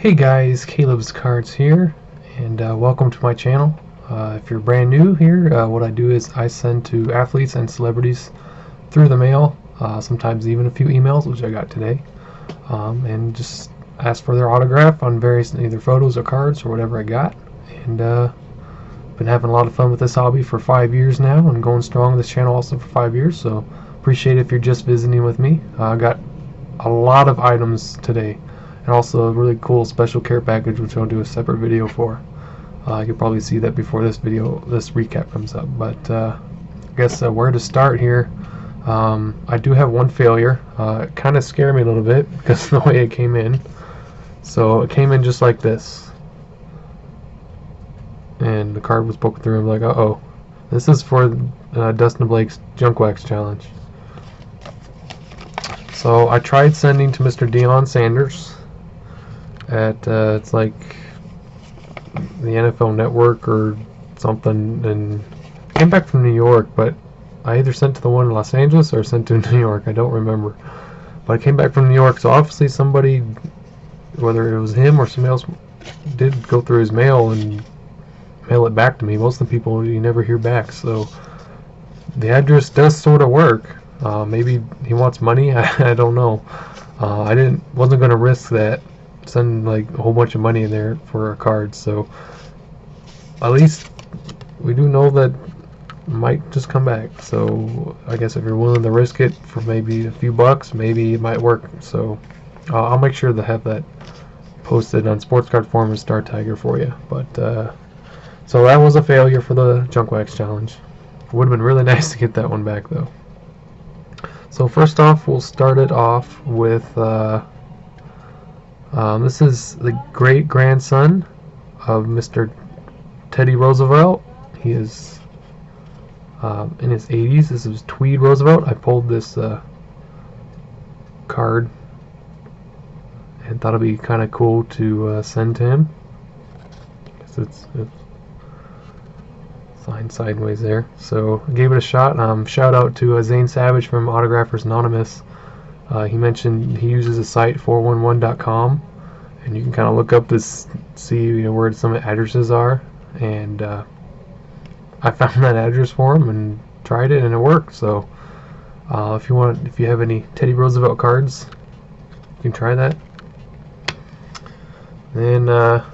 Hey guys, Caleb's Cards here, and welcome to my channel. If you're brand new here, what I do is I send to athletes and celebrities through the mail, sometimes even a few emails, which I got today, and just ask for their autograph on various either photos or cards or whatever I got. And been having a lot of fun with this hobby for 5 years now, and going strong with this channel also for 5 years, so appreciate it if you're just visiting with me. I got a lot of items today, and also a really cool special care package, which I'll do a separate video for. You can probably see that before this recap comes up. But I guess where to start here. I do have one failure. It kind of scared me a little bit because of the way it came in. So it came in just like this, and the card was poking through. I'm like, uh-oh. This is for Dustin Blake's Junk Wax Challenge. So I tried sending to Mr. Deion Sanders at it's like the NFL Network or something, and came back from New York, but I either sent to the one in Los Angeles or sent to New York. I don't remember, but I came back from New York, so obviously somebody, whether it was him or somebody else, did go through his mail and mail it back to me. Most of the people you never hear back, so the address does sort of work. Maybe he wants money. I don't know. I wasn't going to risk that, send like a whole bunch of money in there for a card. So at least we do know that it might just come back. So I guess if you're willing to risk it for maybe a few bucks, maybe it might work. So I'll make sure to have that posted on Sports Card Forum and Star Tiger for you. But so that was a failure for the Junk Wax Challenge. It would have been really nice to get that one back though. So first off, we'll start it off with this is the great-grandson of Mr. Teddy Roosevelt. He is in his 80s. This is Tweed Roosevelt. I pulled this card and thought it'd be kind of cool to send to him. It's signed sideways there, so I gave it a shot. Shout out to Zane Savage from Autographers Anonymous. He mentioned he uses the site 411.com, and you can kind of look up this, see where some of the addresses are, and I found that address for him and tried it, and it worked. So if you have any Teddy Roosevelt cards, you can try that. Then got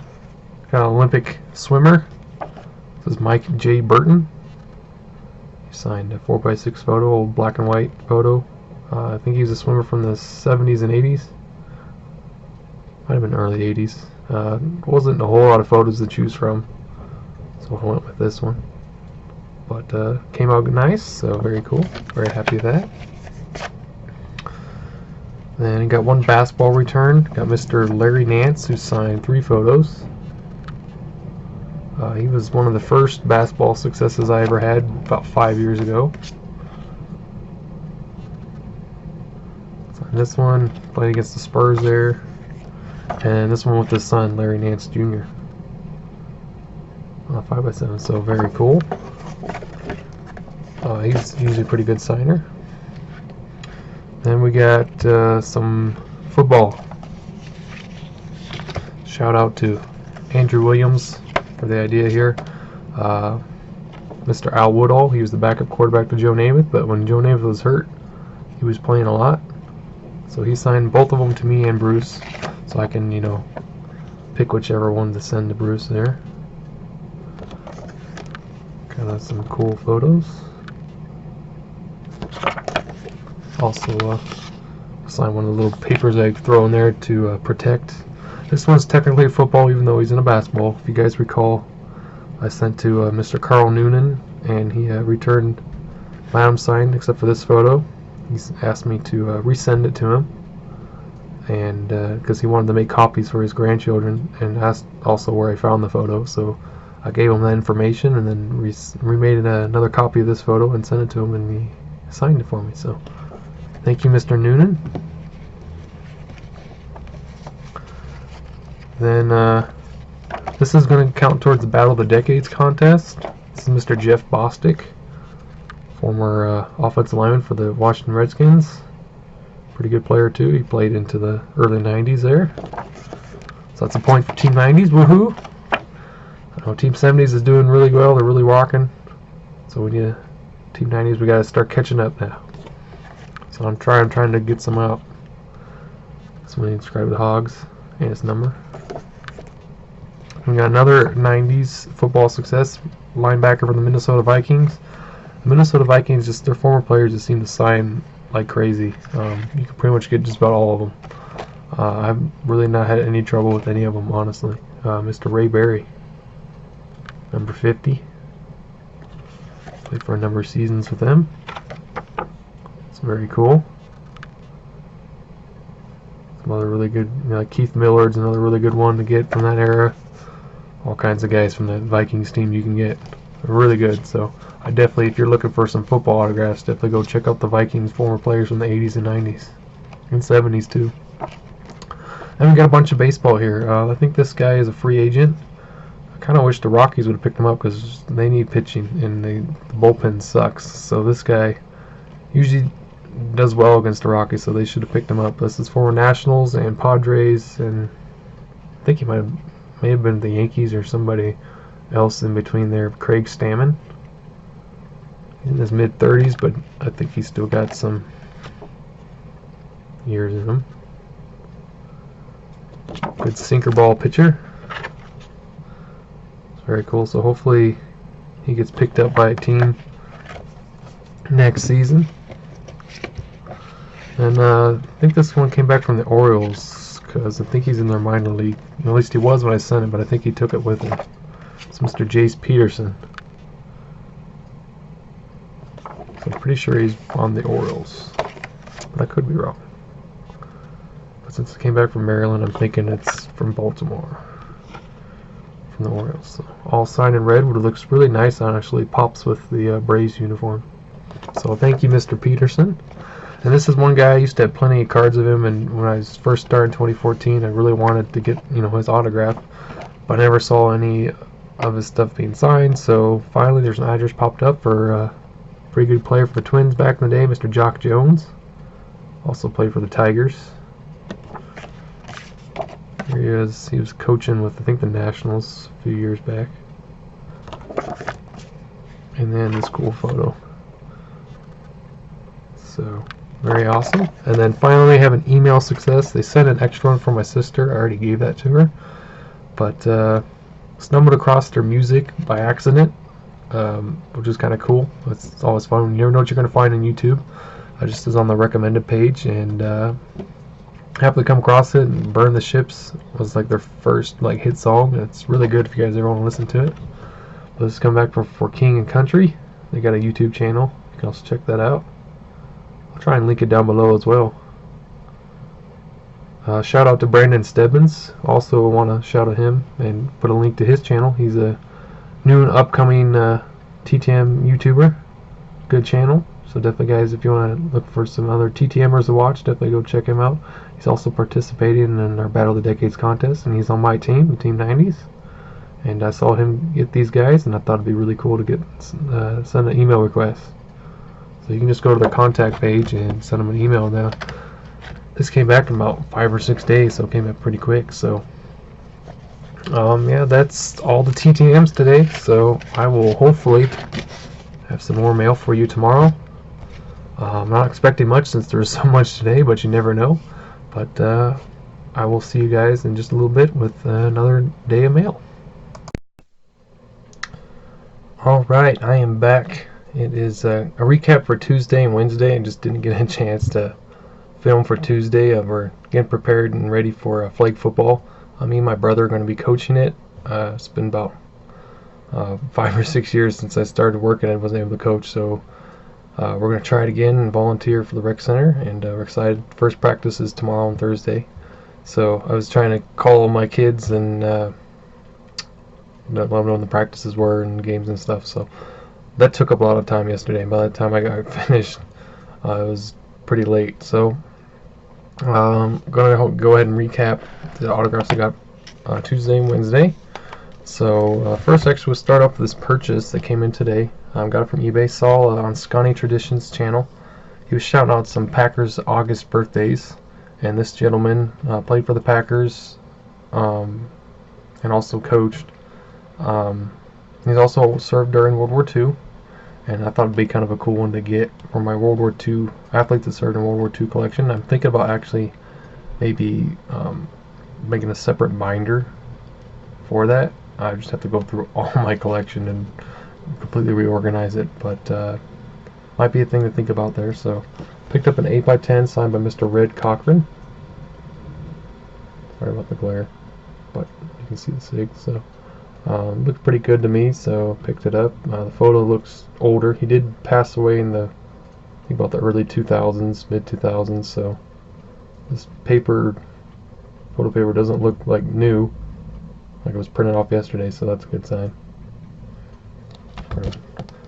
an Olympic swimmer. This is Mike J. Burton. He signed a 4x6 photo, old black and white photo. I think he was a swimmer from the 70s and 80s. Might have been early 80s. Wasn't a whole lot of photos to choose from, so I went with this one. But came out nice, so very cool. Very happy with that. Then got one basketball return. Got Mr. Larry Nance, who signed 3 photos. He was one of the first basketball successes I ever had about 5 years ago. So this one, played against the Spurs there. And this one with his son, Larry Nance Jr. 5x7, so very cool. He's usually a pretty good signer. Then we got some football. Shout out to Andrew Williams for the idea here. Mr. Al Woodall, he was the backup quarterback to Joe Namath, but when Joe Namath was hurt, he was playing a lot. So he signed both of them to me and Bruce, so I can, pick whichever one to send to Bruce there. Kind of some cool photos. Also, sign one of the little papers I throw in there to protect. This one's technically football, even though he's in a basketball. If you guys recall, I sent to Mr. Carl Noonan, and he returned my item signed, except for this photo. He's asked me to resend it to him, and because he wanted to make copies for his grandchildren, and asked also where I found the photo. So I gave him that information, and then remade another copy of this photo and sent it to him, and he signed it for me. So thank you, Mr. Noonan. Then this is going to count towards the Battle of the Decades contest. This is Mr. Jeff Bostic, former offensive lineman for the Washington Redskins. Pretty good player too. He played into the early 90s there. So that's a point for Team 90s. Woohoo! I know Team 70s is doing really well. They're really rocking. So we need Team 90s. We got to start catching up now. So I'm trying to get some out. Somebody describe the Hogs and his number. We got another 90s football success linebacker for the Minnesota Vikings. The Minnesota Vikings, just their former players just seem to sign like crazy. You can pretty much get just about all of them. I've really not had any trouble with any of them, honestly. Mr. Ray Berry, number 50. Played for a number of seasons with them. It's very cool. Some other really good, Keith Millard's another really good one to get from that era. All kinds of guys from the Vikings team you can get. They're really good. So I definitely, if you're looking for some football autographs, definitely go check out the Vikings former players from the 80s and 90s. And 70s too. And we got a bunch of baseball here. I think this guy is a free agent. I kind of wish the Rockies would have picked him up because they need pitching and the bullpen sucks. So this guy usually does well against the Rockies, so they should have picked him up. This is former Nationals and Padres, and I think he may have been the Yankees or somebody else in between there. Craig Stammen. He's in his mid-30s, but I think he's still got some years in him. Good sinker ball pitcher. It's very cool. So hopefully he gets picked up by a team next season. And I think this one came back from the Orioles because I think he's in their minor league. At least he was when I sent it, but I think he took it with him. It's Mr. Jace Peterson. So I'm pretty sure he's on the Orioles, but I could be wrong. But since it came back from Maryland, I'm thinking it's from Baltimore, from the Orioles. So all signed in red, which looks really nice on. Actually pops with the Braves uniform. So thank you, Mr. Peterson. And this is one guy, I used to have plenty of cards of him, and when I first started in 2014, I really wanted to get, his autograph, but I never saw any of his stuff being signed. So finally there's an address popped up for a pretty good player for the Twins back in the day, Mr. Jock Jones. Also played for the Tigers. Here he is. He was coaching with, I think, the Nationals a few years back. And then this cool photo. So very awesome. And then finally have an email success. They sent an extra one for my sister. I already gave that to her. But stumbled across their music by accident, which is kind of cool. It's always fun. You never know what you're going to find on YouTube. I just was on the recommended page and happily come across it, and Burn the Ships was like their first hit song. It's really good if you guys ever want to listen to it. But this is coming back for King and Country. They got a YouTube channel. You can also check that out. I'll try and link it down below as well. Shout out to Brandon Stebbins. Also want to shout out him and put a link to his channel. He's a new and upcoming TTM YouTuber. Good channel. So definitely, guys, if you want to look for some other TTMers to watch, definitely go check him out. He's also participating in our Battle of the Decades contest, and he's on my team, the Team 90s. And I saw him get these guys, and I thought it'd be really cool to get send an email request. So you can just go to their contact page and send them an email now. This came back in about 5 or 6 days, so it came back pretty quick. So yeah, that's all the TTMs today. So I will hopefully have some more mail for you tomorrow. I'm not expecting much since there's so much today, but you never know. But I will see you guys in just a little bit with another day of mail. Alright, I am back. It is a recap for Tuesday and Wednesday. I just didn't get a chance to film for Tuesday. We're getting prepared and ready for flag football. Me and my brother are going to be coaching it. It's been about 5 or 6 years since I started working and wasn't able to coach, so we're going to try it again and volunteer for the rec center, and we're excited. First practice is tomorrow and Thursday. So I was trying to call my kids and let them know when the practices were and games and stuff, so that took up a lot of time yesterday. By the time I got finished, it was pretty late. So I'm going to go ahead and recap the autographs I got Tuesday and Wednesday. So first, actually, we'll start off with this purchase that came in today. Got it from eBay. Saw on Scotty Traditions channel. He was shouting out some Packers August birthdays, and this gentleman played for the Packers and also coached. He's also served during World War II, and I thought it'd be kind of a cool one to get for my World War II athletes that served in World War II collection. I'm thinking about actually maybe making a separate binder for that. I just have to go through all my collection and completely reorganize it, but might be a thing to think about there. So picked up an 8x10 signed by Mr. Red Cochran. Sorry about the glare, but you can see the sig. So looked pretty good to me, so picked it up. The photo looks older. He did pass away in the, I think, about the early 2000s, mid 2000s. So this photo paper doesn't look like new, like it was printed off yesterday. So that's a good sign.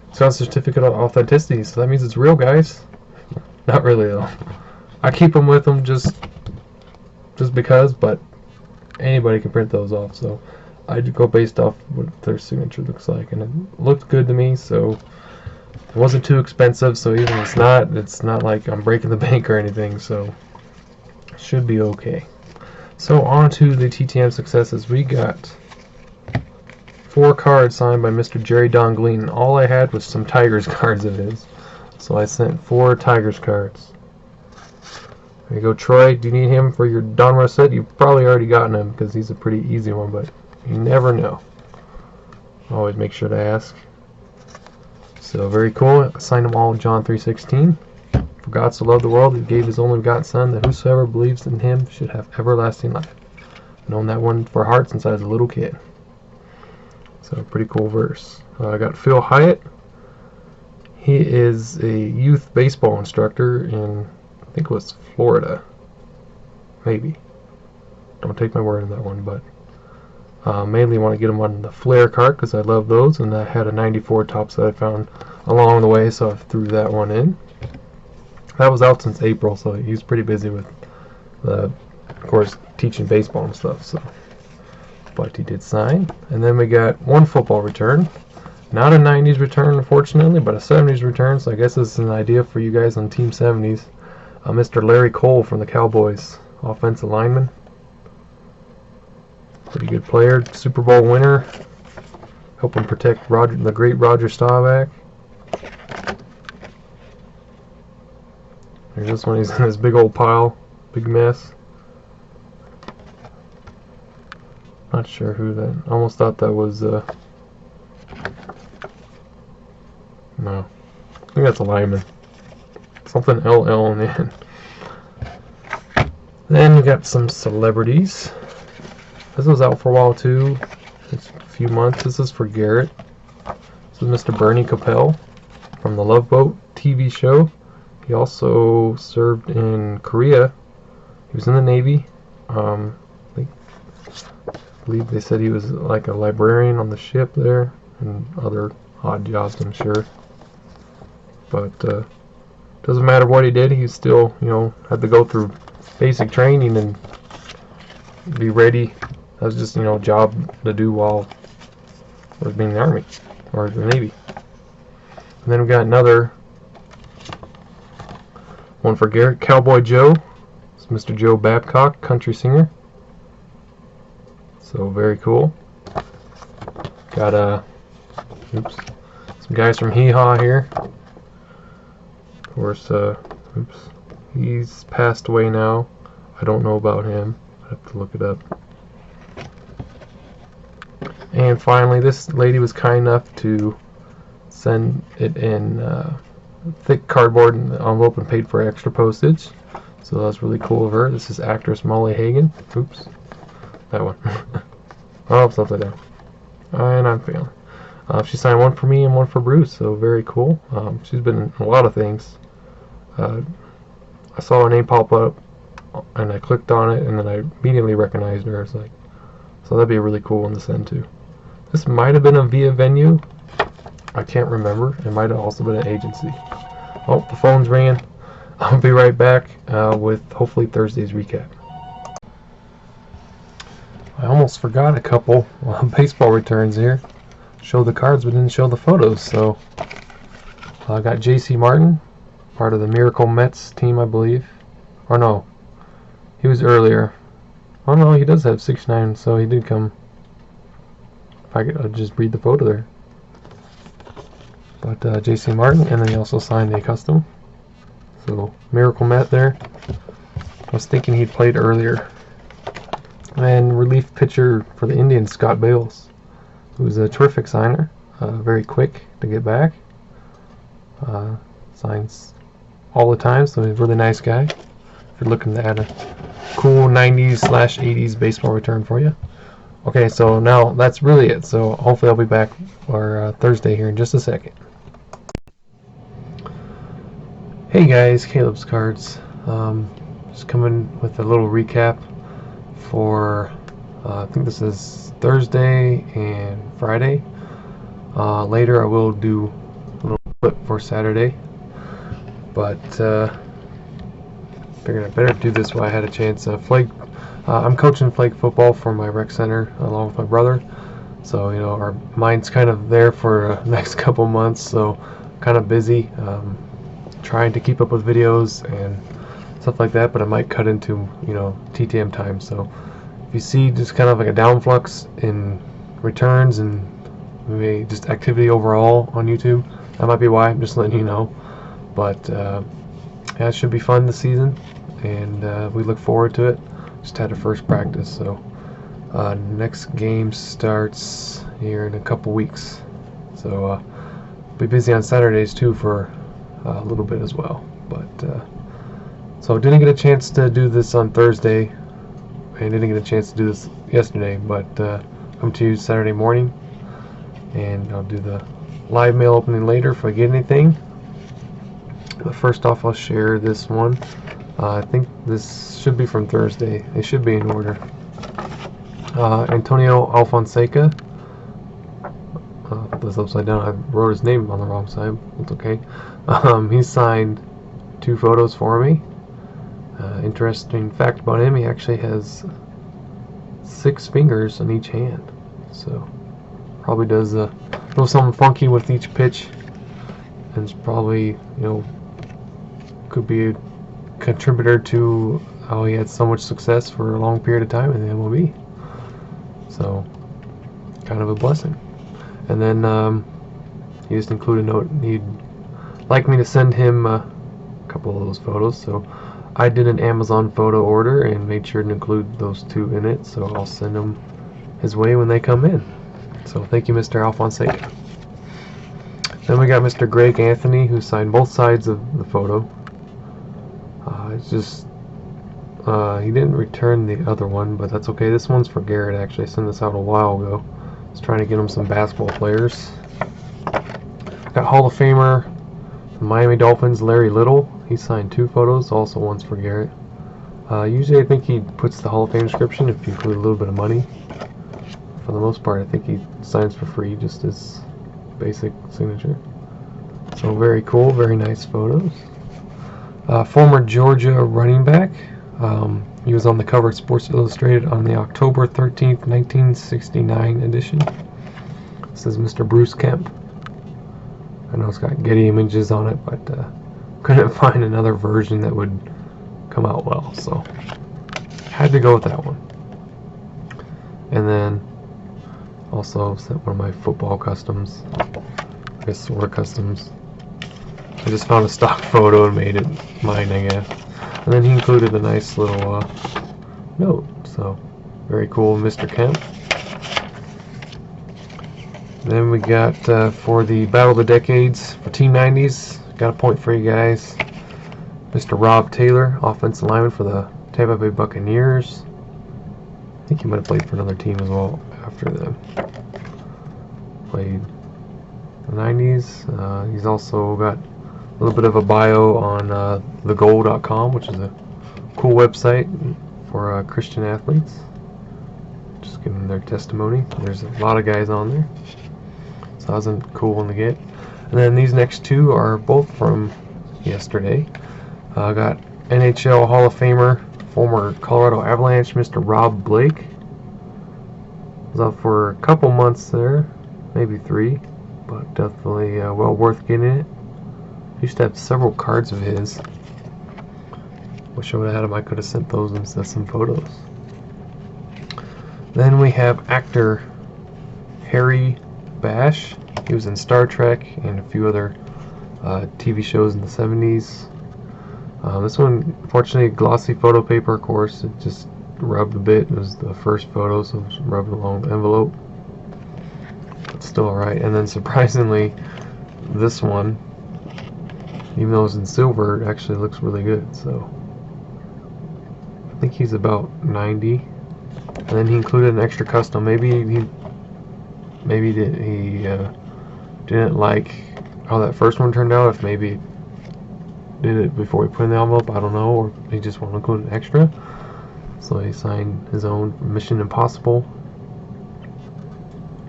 It's got a certificate of authenticity, so that means it's real, guys. Not really though. I keep them with them just because, but anybody can print those off, so I go based off what their signature looks like, and it looked good to me, so it wasn't too expensive. So even if it's not like I'm breaking the bank or anything, so it should be okay. So on to the TTM successes. We got 4 cards signed by Mr. Jerry Don Glean. All I had was some Tigers cards of his, so I sent 4 Tigers cards. There you go, Troy. Do you need him for your Donruss set? You've probably already gotten him because he's a pretty easy one, but you never know. Always make sure to ask. So very cool. I signed them all John 3:16. For God so loved the world, he gave his only begotten Son, that whosoever believes in him should have everlasting life. Known that one for heart since I was a little kid. So pretty cool verse. I got Phil Hyatt. He is a youth baseball instructor in, I think it was Florida. Maybe. Don't take my word on that one, but mainly want to get him on the Flair cart because I love those, and I had a 94 Topps that I found along the way, so I threw that one in. That was out since April, so he was pretty busy with, of course, teaching baseball and stuff. So, but he did sign. And then we got one football return. Not a 90s return, unfortunately, but a 70s return, so I guess this is an idea for you guys on Team 70s. Mr. Larry Cole from the Cowboys, offensive lineman. Pretty good player, Super Bowl winner. Helping protect the great Roger Staubach. There's this one, he's in this big old pile, big mess. Not sure who that, I almost thought that was, no, I think that's a lineman. Something LL in the end. Then we got some celebrities. This was out for a while too. It's a few months. This is for Garrett. This is Mr. Bernie Capel from the Love Boat TV show. He also served in Korea. He was in the Navy. I believe they said he was like a librarian on the ship there, and other odd jobs, I'm sure. But doesn't matter what he did, he still, had to go through basic training and be ready. That was just, a job to do while I was being in the Army or the Navy. And then we got another one for Garrett, Cowboy Joe. It's Mr. Joe Babcock, country singer. So very cool. Got some guys from Hee Haw here. Of course, he's passed away now. I don't know about him. I have to look it up. And finally, this lady was kind enough to send it in thick cardboard envelope and paid for extra postage. So that's really cool of her. This is actress Molly Hagan. Oops. That one. Oh, it's upside down. And I'm failing. She signed one for me and one for Bruce, so very cool. She's been in a lot of things. I saw her name pop up, and I clicked on it, and then I immediately recognized her. I was like, so that'd be a really cool one to send to. This might have been a Via venue. I can't remember. It might have also been an agency. Oh, the phone's ringing. I'll be right back with hopefully Thursday's recap. I almost forgot a couple baseball returns here. Show the cards but didn't show the photos. So I got J.C. Martin, part of the Miracle Mets team, I believe. Or no, he was earlier. Oh no, he does have 6'9", so he did come. If I could just read the photo there. But J.C. Martin, and then he also signed a custom. So Miracle Matt there. I was thinking he'd played earlier. And relief pitcher for the Indians, Scott Bales, who's a terrific signer, very quick to get back. Signs all the time, so he's a really nice guy. If you're looking to add a cool 90s/80s baseball return for you. Okay, so now that's really it. So hopefully I'll be back for Thursday here in just a second. Hey guys, Caleb's Cards. Just coming with a little recap for I think this is Thursday and Friday. Later I will do a little clip for Saturday, but figured I better do this while I had a chance. I'm coaching flag football for my rec center along with my brother, so you know our mind's kind of there for the next couple months, so kind of busy trying to keep up with videos and stuff like that, but I might cut into, you know, TTM time. So if you see just kind of like a downflux in returns and maybe just activity overall on YouTube, that might be why. I'm just letting you know. But yeah, it should be fun this season, and we look forward to it. Just had a first practice, so next game starts here in a couple weeks. So be busy on Saturdays too for a little bit as well. But so didn't get a chance to do this on Thursday, and didn't get a chance to do this yesterday, but come to you Saturday morning, and I'll do the live mail opening later if I get anything. But first off, I'll share this one. I think this should be from Thursday. They should be in order. Antonio Alfonseca. Put this upside down. I wrote his name on the wrong side. It's okay. He signed 2 photos for me. Interesting fact about him, he actually has 6 fingers on each hand. So probably does a little something funky with each pitch, and it's probably, you know, could be a contributor to how he had so much success for a long period of time in the MLB. So kind of a blessing. And then he just included a note he'd like me to send him a couple of those photos, so I did an Amazon photo order and made sure to include those 2 in it, so I'll send them his way when they come in. So thank you, Mr. Alfonseca. Then we got Mr. Greg Anthony, who signed both sides of the photo. It's just he didn't return the other one, but that's okay. This one's for Garrett. Actually, I sent this out a while ago. I was trying to get him some basketball players. Got Hall of Famer, the Miami Dolphins, Larry Little. He signed 2 photos, also one's for Garrett. Usually I think he puts the Hall of Fame description if you include a little bit of money. For the most part, I think he signs for free, just his basic signature. So very cool, very nice photos. Former Georgia running back. He was on the cover of Sports Illustrated on the October 13th, 1969 edition. This is Mr. Bruce Kemp. I know it's got Getty Images on it, but couldn't find another version that would come out well, so had to go with that one. And then also sent one of my football customs, I guess sort of customs. I just found a stock photo and made it mine, I guess. And then he included a nice little note, so very cool, Mr. Kemp. Then we got for the Battle of the Decades for Team 90s, got a point for you guys. Mr. Rob Taylor, offensive lineman for the Tampa Bay Buccaneers. I think he might have played for another team as well after them. Played the 90s. He's also got a little bit of a bio on thegoal.com, which is a cool website for Christian athletes. Just giving their testimony. There's a lot of guys on there, so that was a cool one to get. And then these next 2 are both from yesterday. I got NHL Hall of Famer, former Colorado Avalanche, Mr. Rob Blake. Was out for a couple months there, maybe 3, but definitely well worth getting it. Used to have several cards of his. Wish I would have had them. I could have sent those instead of some photos. Then we have actor Harry Bash. He was in Star Trek and a few other TV shows in the 70s. This one, fortunately, glossy photo paper, of course. It just rubbed a bit. It was the first photo, so it was rubbed along the envelope. But still alright. And then surprisingly, this one, even though it's in silver, it actually looks really good. So I think he's about 90. And then he included an extra custom. Maybe he didn't like how that first one turned out. If maybe did it before he put in the envelope, I don't know, or he just wanted to include an extra. So he signed his own Mission Impossible.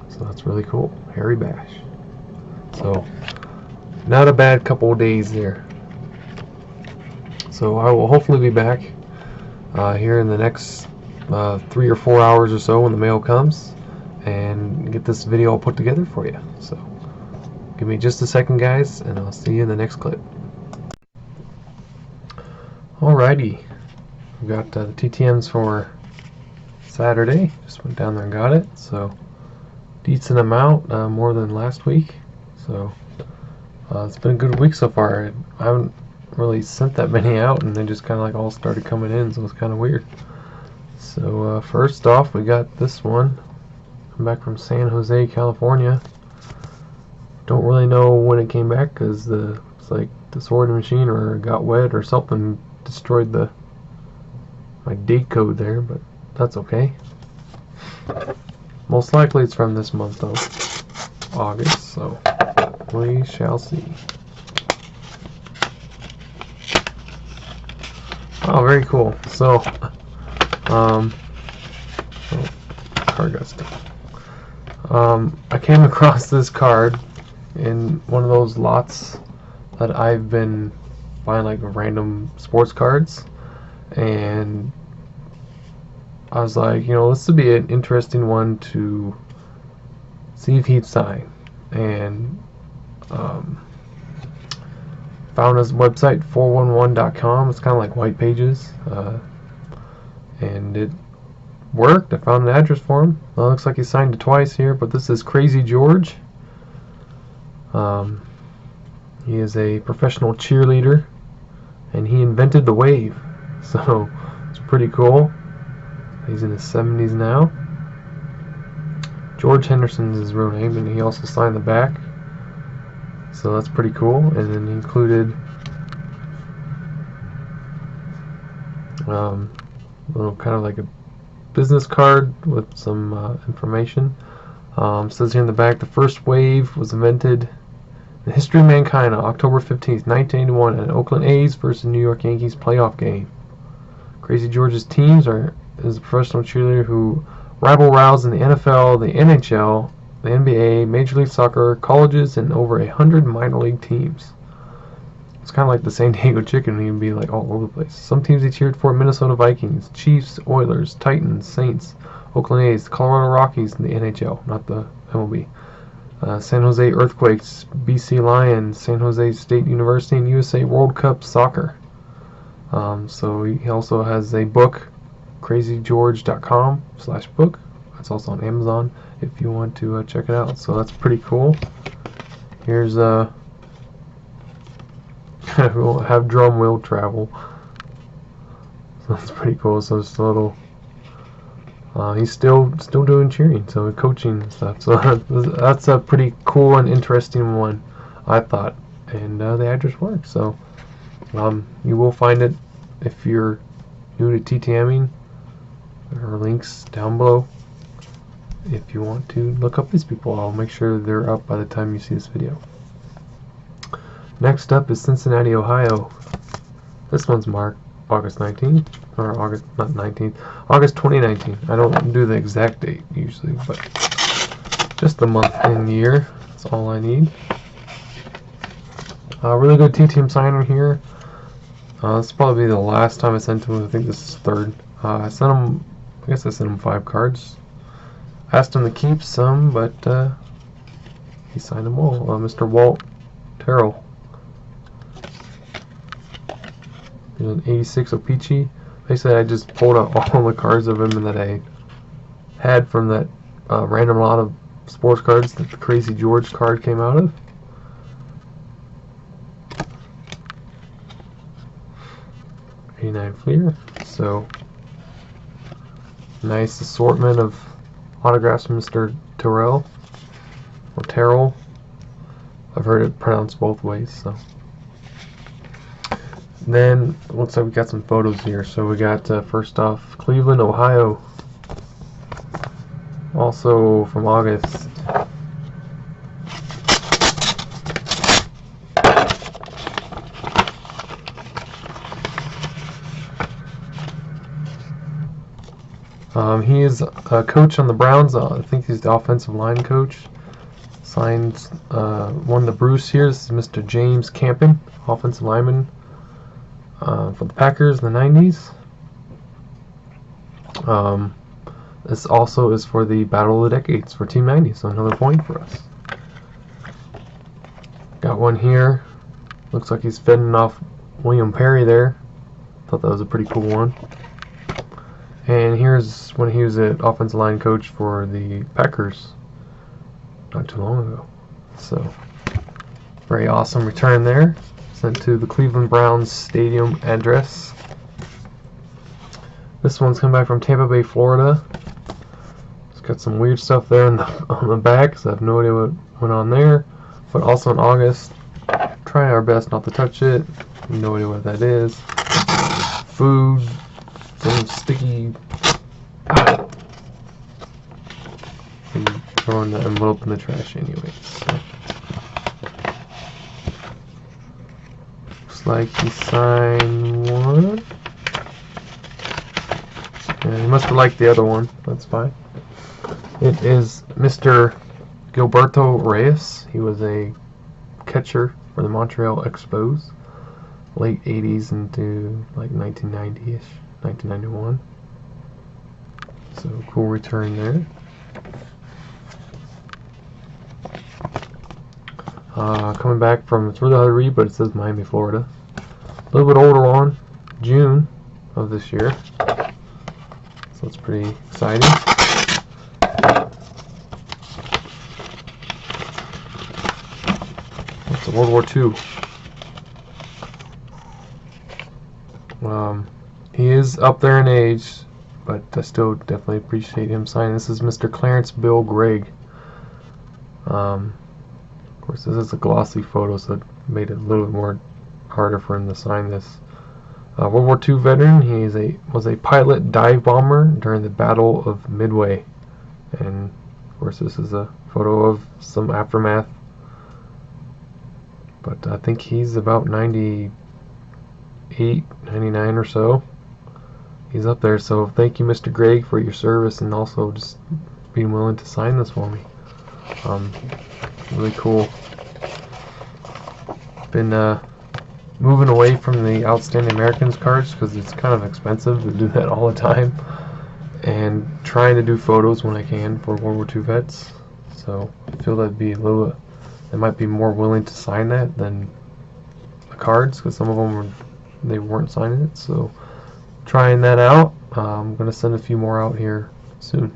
So that's really cool. Harry Bash. So not a bad couple of days there. So I will hopefully be back here in the next 3 or 4 hours or so when the mail comes, and get this video all put together for you. So give me just a second, guys, and I'll see you in the next clip. Alrighty, we got the TTMs for Saturday. Just went down there and got it. So decent amount, more than last week. So it's been a good week so far. I haven't really sent that many out, and they just kind of like all started coming in, so it's kind of weird. So first off, we got this one. I'm back from San Jose, California. Don't really know when it came back, because it's like the sorting machine or got wet or something destroyed my date code there, but that's okay. Most likely it's from this month though, August, so we shall see. Oh, very cool. So card got stuck. I came across this card in one of those lots that I've been buying, like random sports cards, and I was like, this would be an interesting one to see if he'd sign. And found his website, 411.com. It's kind of like white pages, and it worked. I found an address for him. Well, it looks like he signed it twice here, but this is Krazy George. He is a professional cheerleader, and he invented the wave, so it's pretty cool. He's in his 70s now. George Henderson's his real name, and he also signed the back, so that's pretty cool. And then he included little kind of like a business card with some information. Says here in the back, the first wave was invented in the history of mankind on October 15th, 1981, at an Oakland A's versus New York Yankees playoff game. Krazy George's teams is a professional cheerleader who rival-roused in the NFL, the NHL, the NBA, Major League Soccer, colleges, and over 100 minor league teams. It's kind of like the San Diego Chicken. He can be like all over the place. Some teams he cheered for: Minnesota Vikings, Chiefs, Oilers, Titans, Saints, Oakland A's, Colorado Rockies in the NHL, not the MLB. San Jose Earthquakes, BC Lions, San Jose State University, and USA World Cup Soccer. So he also has a book, krazygeorge.com/book. That's also on Amazon if you want to check it out. So that's pretty cool. Here's we'll have drum will travel. So that's pretty cool. So it's a little. He's still doing cheering, so coaching and stuff. So that's a pretty cool and interesting one, I thought. And the address works. So you will find it if you're new to TTMing. There are links down below if you want to look up these people. I'll make sure they're up by the time you see this video. Next up is Cincinnati, Ohio. This one's marked August 19th, or August 2019. I don't do the exact date usually, but just the month and year. That's all I need. Really good TTM signer here. This will probably be the last time I sent him. I think this is third. I sent him 5 cards. Asked him to keep some, but he signed them all. Mr. Walt Terrell. An 86 Opeachy. Like I said, I just pulled out all the cards of him that I had from that random lot of sports cards that the Crazy George card came out of. '89 Fleer. So nice assortment of autographs from Mr. Terrell or Terrell. I've heard it pronounced both ways. So then looks like we got some photos here. So we got first off Cleveland, Ohio. Also from August. He is a coach on the Browns. I think he's the offensive line coach. Signed one of the Bruce here. This is Mr. James Campen, offensive lineman for the Packers in the 90s. This also is for the Battle of the Decades for Team 90, so another point for us. Got one here. Looks like he's fending off William Perry there. Thought that was a pretty cool one. And here's when he was an offensive line coach for the Packers not too long ago. So, very awesome return there. Sent to the Cleveland Browns Stadium address. This one's come back from Tampa Bay, Florida. It's got some weird stuff there on the back, so I have no idea what went on there. But also in August, trying our best not to touch it. No idea what that is. Food. Some sticky. And throwing the envelope in the trash anyways. So. Looks like he signed one. And he must have liked the other one. That's fine. It is Mr. Gilberto Reyes. He was a catcher for the Montreal Expos. Late 80s into like 1990-ish. 1991. So cool return there. Coming back from, it's really hard to read, but it says Miami, Florida. A little bit older one, June of this year. So it's pretty exciting. It's World War II. He is up there in age, but I still definitely appreciate him signing. This is Mr. Clarence Bill Gregg. Of course, this is a glossy photo, so it made it a little bit more harder for him to sign this. World War II veteran. He was a pilot dive bomber during the Battle of Midway, and of course, this is a photo of some aftermath. But I think he's about 98, 99 or so. He's up there, so thank you, Mr. Gregg, for your service and also just being willing to sign this for me. Really cool. Been moving away from the Outstanding Americans cards because it's kind of expensive to do that all the time, and trying to do photos when I can for World War II vets. So I feel that'd be they might be more willing to sign that than the cards, because some of them they weren't signing it. So trying that out. I'm going to send a few more out here soon.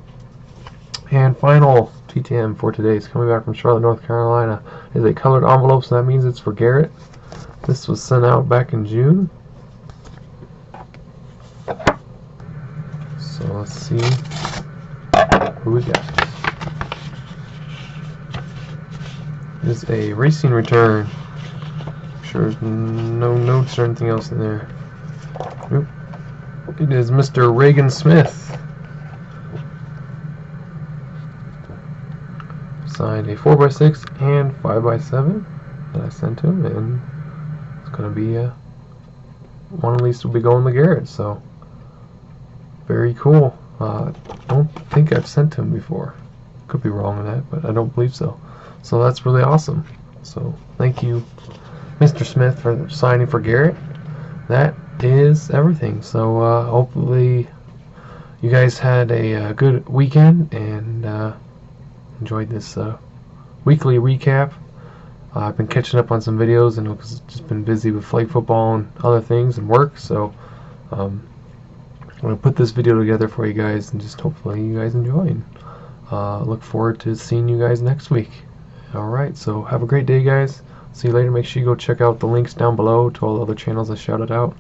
And final TTM for today is coming back from Charlotte, North Carolina. Is a colored envelope, so that means it's for Garrett. This was sent out back in June. So let's see who we got. This is a racing return. I'm sure there's no notes or anything else in there. Nope. It is Mr. Reagan Smith. Signed a 4x6 and 5x7 that I sent him, and it's going to be one at least will be going to Garrett, so very cool. I don't think I've sent him before. Could be wrong on that, but I don't believe so. So that's really awesome. So thank you, Mr. Smith, for signing for Garrett. That is everything. So hopefully you guys had a good weekend and enjoyed this weekly recap. I've been catching up on some videos and I've just been busy with flag football and other things and work, so I'm going to put this video together for you guys, and just hopefully you guys enjoy. And look forward to seeing you guys next week. Alright, so have a great day, guys. See you later. Make sure you go check out the links down below to all the other channels I shouted out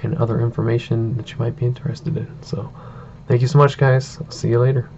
and other information that you might be interested in. So thank you so much, guys. I'll see you later.